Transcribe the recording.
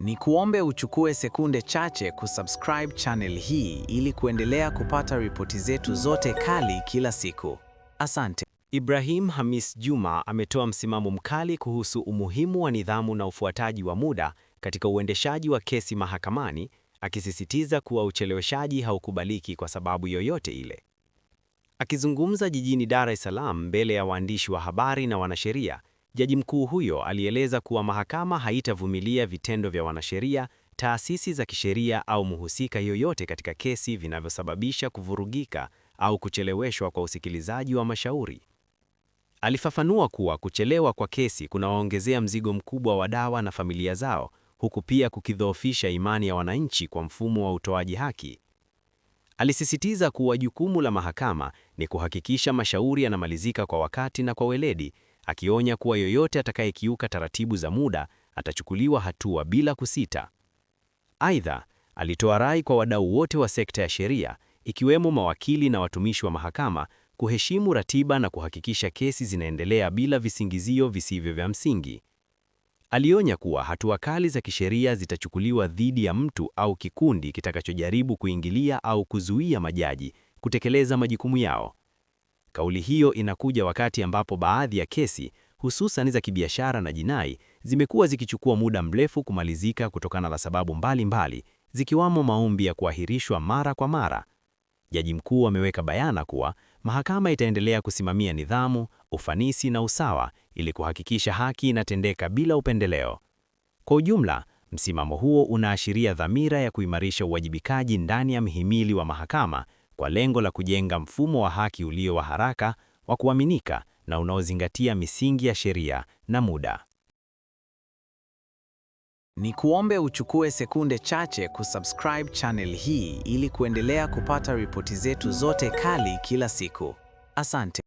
Ni kuombe uchukue sekunde chache kusubscribe channel hii ili kuendelea kupata ripoti zetu zote kali kila siku. Asante. Ibrahim Hamis Juma ametoa msimamo mkali kuhusu umuhimu wa nidhamu na ufuataji wa muda katika uendeshaji wa kesi mahakamani, akisisitiza kuwa ucheleweshaji haukubaliki kwa sababu yoyote ile. Akizungumza jijini Dar es Salaam mbele ya waandishi wa habari na wanasheria, jaji mkuu huyo alieleza kuwa mahakama haitavumilia vitendo vya wanasheria, taasisi za kisheria au mhusika yoyote katika kesi vinavyosababisha kuvurugika au kucheleweshwa kwa usikilizaji wa mashauri. Alifafanua kuwa kuchelewa kwa kesi kunawaongezea mzigo mkubwa wa dawa na familia zao, huku pia kukidhoofisha imani ya wananchi kwa mfumo wa utoaji haki. Alisisitiza kuwa jukumu la mahakama ni kuhakikisha mashauri yanamalizika kwa wakati na kwa weledi, akionya kuwa yoyote atakayekiuka taratibu za muda atachukuliwa hatua bila kusita. Aidha, alitoa rai kwa wadau wote wa sekta ya sheria, ikiwemo mawakili na watumishi wa mahakama, kuheshimu ratiba na kuhakikisha kesi zinaendelea bila visingizio visivyo vya msingi. Alionya kuwa hatua kali za kisheria zitachukuliwa dhidi ya mtu au kikundi kitakachojaribu kuingilia au kuzuia majaji kutekeleza majukumu yao. Kauli hiyo inakuja wakati ambapo baadhi ya kesi, hususan za kibiashara na jinai, zimekuwa zikichukua muda mrefu kumalizika kutokana na sababu mbalimbali, zikiwamo maombi ya kuahirishwa mara kwa mara. Jaji mkuu ameweka bayana kuwa mahakama itaendelea kusimamia nidhamu, ufanisi na usawa ili kuhakikisha haki inatendeka bila upendeleo. Kwa ujumla, msimamo huo unaashiria dhamira ya kuimarisha uwajibikaji ndani ya mhimili wa mahakama kwa lengo la kujenga mfumo wa haki ulio wa haraka, wa kuaminika na unaozingatia misingi ya sheria na muda. Ni kuombe uchukue sekunde chache kusubscribe channel hii ili kuendelea kupata ripoti zetu zote kali kila siku. Asante.